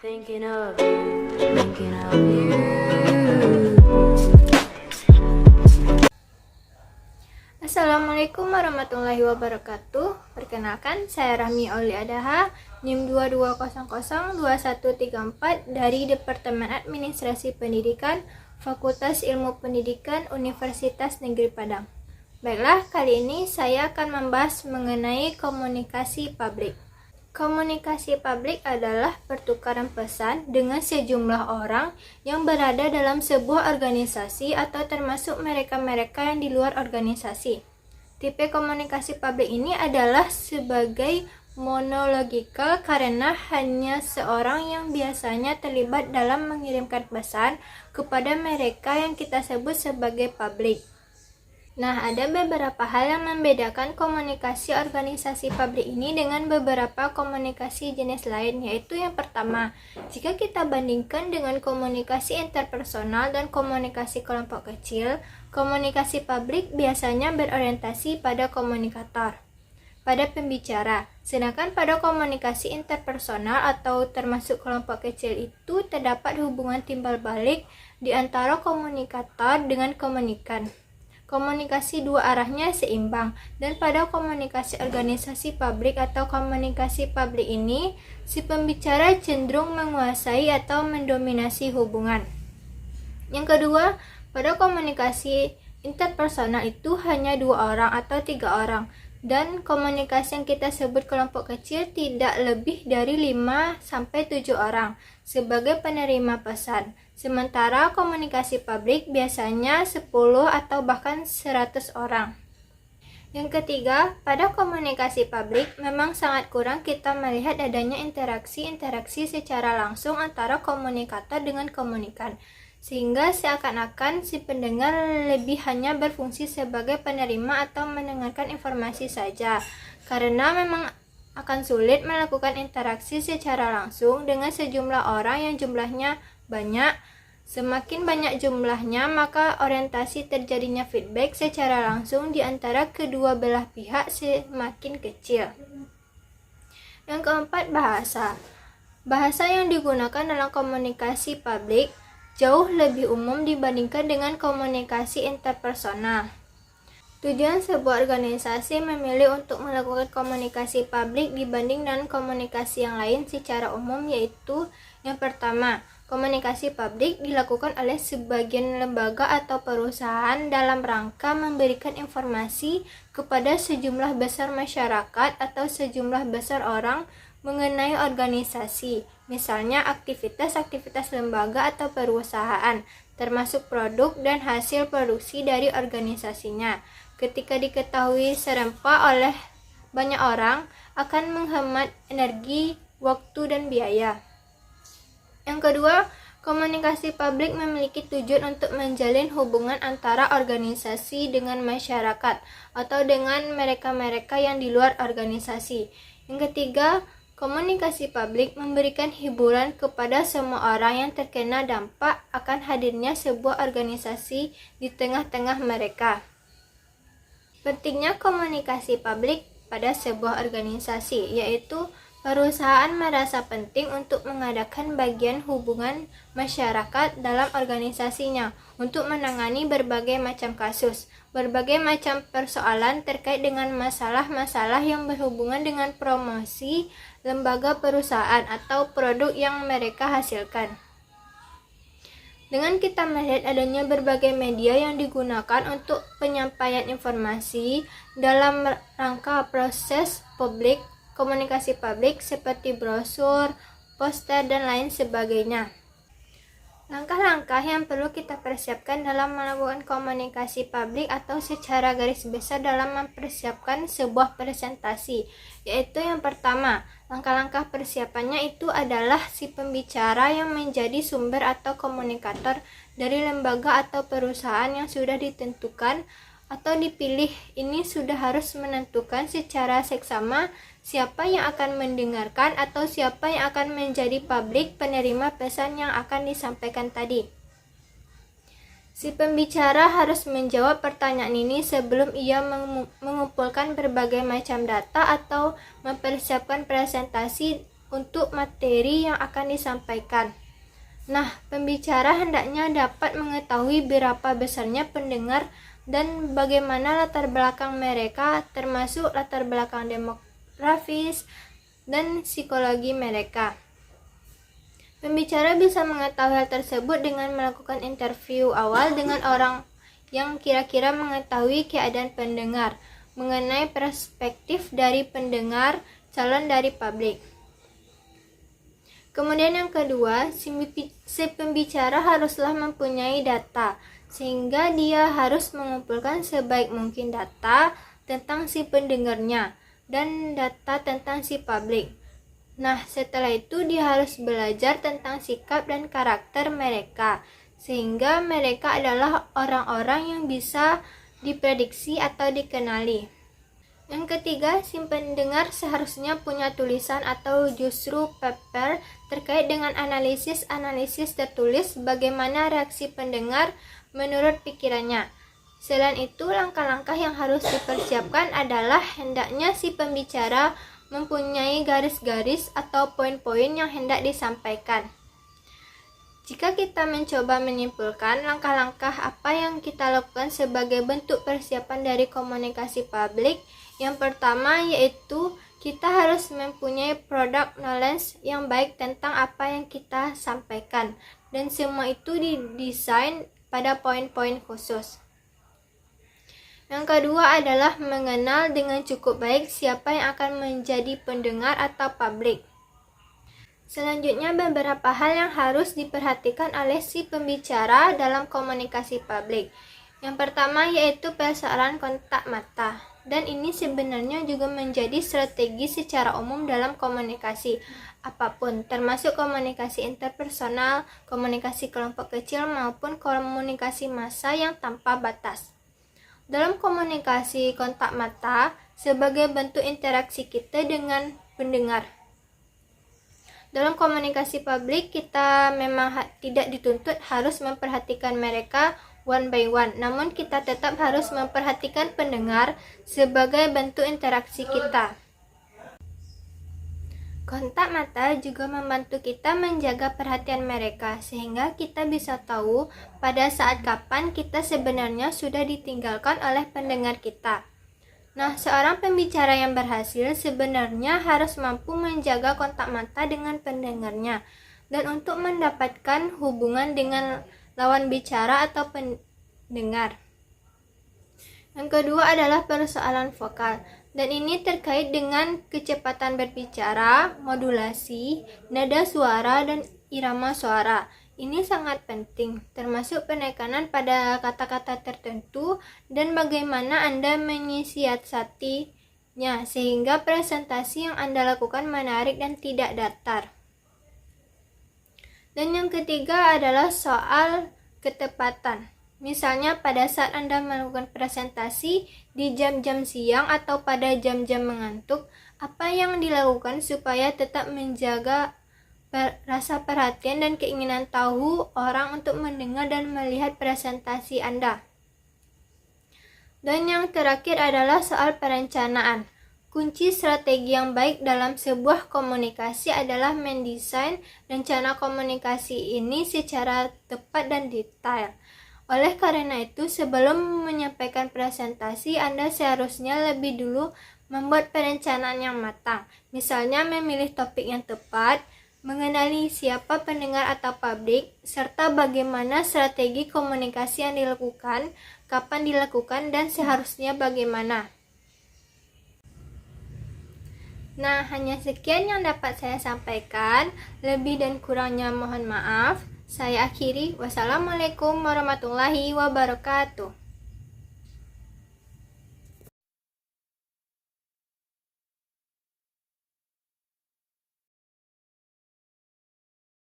Thinking of you, thinking of you. Assalamualaikum warahmatullahi wabarakatuh. Perkenalkan, saya Rahmi Auli Adaha, NIM 22002134 dari Departemen Administrasi Pendidikan, Fakultas Ilmu Pendidikan, Universitas Negeri Padang. Baiklah, kali ini saya akan membahas mengenai komunikasi publik. Komunikasi publik adalah pertukaran pesan dengan sejumlah orang yang berada dalam sebuah organisasi atau termasuk mereka-mereka yang di luar organisasi. Tipe komunikasi publik ini adalah sebagai monologikal karena hanya seorang yang biasanya terlibat dalam mengirimkan pesan kepada mereka yang kita sebut sebagai publik. Nah, ada beberapa hal yang membedakan komunikasi organisasi publik ini dengan beberapa komunikasi jenis lain, yaitu yang pertama, jika kita bandingkan dengan komunikasi interpersonal dan komunikasi kelompok kecil, komunikasi publik biasanya berorientasi pada komunikator, pada pembicara, sedangkan pada komunikasi interpersonal atau termasuk kelompok kecil itu terdapat hubungan timbal balik di antara komunikator dengan komunikan. Komunikasi dua arahnya seimbang, dan pada komunikasi organisasi publik atau komunikasi publik ini, si pembicara cenderung menguasai atau mendominasi hubungan. Yang kedua, pada komunikasi interpersonal itu hanya 2 orang atau 3 orang, dan komunikasi yang kita sebut kelompok kecil tidak lebih dari 5-7 orang sebagai penerima pesan. Sementara komunikasi publik biasanya 10 atau bahkan 100 orang. Yang ketiga, pada komunikasi publik memang sangat kurang kita melihat adanya interaksi secara langsung antara komunikator dengan komunikan, sehingga seakan-akan si pendengar lebih hanya berfungsi sebagai penerima atau mendengarkan informasi saja, karena memang akan sulit melakukan interaksi secara langsung dengan sejumlah orang yang jumlahnya banyak. Semakin banyak jumlahnya, maka orientasi terjadinya feedback secara langsung di antara kedua belah pihak semakin kecil. Yang keempat, bahasa. Bahasa yang digunakan dalam komunikasi publik jauh lebih umum dibandingkan dengan komunikasi interpersonal. Tujuan sebuah organisasi memilih untuk melakukan komunikasi publik dibanding dengan komunikasi yang lain secara umum, yaitu yang pertama, komunikasi publik dilakukan oleh sebagian lembaga atau perusahaan dalam rangka memberikan informasi kepada sejumlah besar masyarakat atau sejumlah besar orang mengenai organisasi, misalnya aktivitas-aktivitas lembaga atau perusahaan, termasuk produk dan hasil produksi dari organisasinya. Ketika diketahui serempak oleh banyak orang, akan menghemat energi, waktu, dan biaya. Yang kedua, komunikasi publik memiliki tujuan untuk menjalin hubungan antara organisasi dengan masyarakat atau dengan mereka-mereka yang di luar organisasi. Yang ketiga, komunikasi publik memberikan hiburan kepada semua orang yang terkena dampak akan hadirnya sebuah organisasi di tengah-tengah mereka. Pentingnya komunikasi publik pada sebuah organisasi, yaitu perusahaan merasa penting untuk mengadakan bagian hubungan masyarakat dalam organisasinya untuk menangani berbagai macam kasus, berbagai macam persoalan terkait dengan masalah-masalah yang berhubungan dengan promosi lembaga perusahaan atau produk yang mereka hasilkan. Dengan kita melihat adanya berbagai media yang digunakan untuk penyampaian informasi dalam rangka proses publik, komunikasi publik seperti brosur, poster, dan lain sebagainya. Langkah-langkah yang perlu kita persiapkan dalam melakukan komunikasi publik atau secara garis besar dalam mempersiapkan sebuah presentasi, yaitu yang pertama, langkah-langkah persiapannya itu adalah si pembicara yang menjadi sumber atau komunikator dari lembaga atau perusahaan yang sudah ditentukan atau dipilih. Ini sudah harus menentukan secara seksama siapa yang akan mendengarkan atau siapa yang akan menjadi publik penerima pesan yang akan disampaikan tadi. Si pembicara harus menjawab pertanyaan ini sebelum ia mengumpulkan berbagai macam data atau mempersiapkan presentasi untuk materi yang akan disampaikan. Nah, pembicara hendaknya dapat mengetahui berapa besarnya pendengar dan bagaimana latar belakang mereka, termasuk latar belakang demografis dan psikologi mereka. Pembicara bisa mengetahui hal tersebut dengan melakukan interview awal dengan orang yang kira-kira mengetahui keadaan pendengar, mengenai perspektif dari pendengar, calon dari publik. Kemudian yang kedua, si pembicara haruslah mempunyai data, sehingga dia harus mengumpulkan sebaik mungkin data tentang si pendengarnya dan data tentang si publik. Nah, setelah itu dia harus belajar tentang sikap dan karakter mereka, sehingga mereka adalah orang-orang yang bisa diprediksi atau dikenali. Yang ketiga, si pendengar seharusnya punya tulisan atau justru paper terkait dengan analisis tertulis bagaimana reaksi pendengar menurut pikirannya. Selain itu, langkah-langkah yang harus dipersiapkan adalah hendaknya si pembicara mempunyai garis-garis atau poin-poin yang hendak disampaikan. Jika kita mencoba menyimpulkan langkah-langkah apa yang kita lakukan sebagai bentuk persiapan dari komunikasi publik, yang pertama yaitu kita harus mempunyai product knowledge yang baik tentang apa yang kita sampaikan, dan semua itu didesain pada poin-poin khusus. Yang kedua adalah mengenal dengan cukup baik siapa yang akan menjadi pendengar atau publik. Selanjutnya, beberapa hal yang harus diperhatikan oleh si pembicara dalam komunikasi publik. Yang pertama yaitu persoalan kontak mata. Dan ini sebenarnya juga menjadi strategi secara umum dalam komunikasi apapun, termasuk komunikasi interpersonal, komunikasi kelompok kecil, maupun komunikasi massa yang tanpa batas. Dalam komunikasi kontak mata, sebagai bentuk interaksi kita dengan pendengar. Dalam komunikasi publik, kita memang tidak dituntut harus memperhatikan mereka one by one, namun kita tetap harus memperhatikan pendengar sebagai bentuk interaksi kita. Kontak mata juga membantu kita menjaga perhatian mereka, sehingga kita bisa tahu pada saat kapan kita sebenarnya sudah ditinggalkan oleh pendengar kita. Nah, seorang pembicara yang berhasil sebenarnya harus mampu menjaga kontak mata dengan pendengarnya, dan untuk mendapatkan hubungan dengan lawan bicara atau pendengar. Yang kedua adalah persoalan vokal, dan ini terkait dengan kecepatan berbicara, modulasi, nada suara, dan irama suara. Ini sangat penting, termasuk penekanan pada kata-kata tertentu dan bagaimana Anda menyiasatinya sehingga presentasi yang Anda lakukan menarik dan tidak datar. Dan yang ketiga adalah soal ketepatan. Misalnya pada saat Anda melakukan presentasi di jam-jam siang atau pada jam-jam mengantuk, apa yang dilakukan supaya tetap menjaga rasa perhatian dan keinginan tahu orang untuk mendengar dan melihat presentasi Anda. Dan yang terakhir adalah soal perencanaan. Kunci strategi yang baik dalam sebuah komunikasi adalah mendesain rencana komunikasi ini secara tepat dan detail. Oleh karena itu, sebelum menyampaikan presentasi, Anda seharusnya lebih dulu membuat perencanaan yang matang. Misalnya memilih topik yang tepat, mengenali siapa pendengar atau publik, serta bagaimana strategi komunikasi yang dilakukan, kapan dilakukan, dan seharusnya bagaimana. Nah, hanya sekian yang dapat saya sampaikan. Lebih dan kurangnya mohon maaf. Saya akhiri. Wassalamualaikum warahmatullahi wabarakatuh.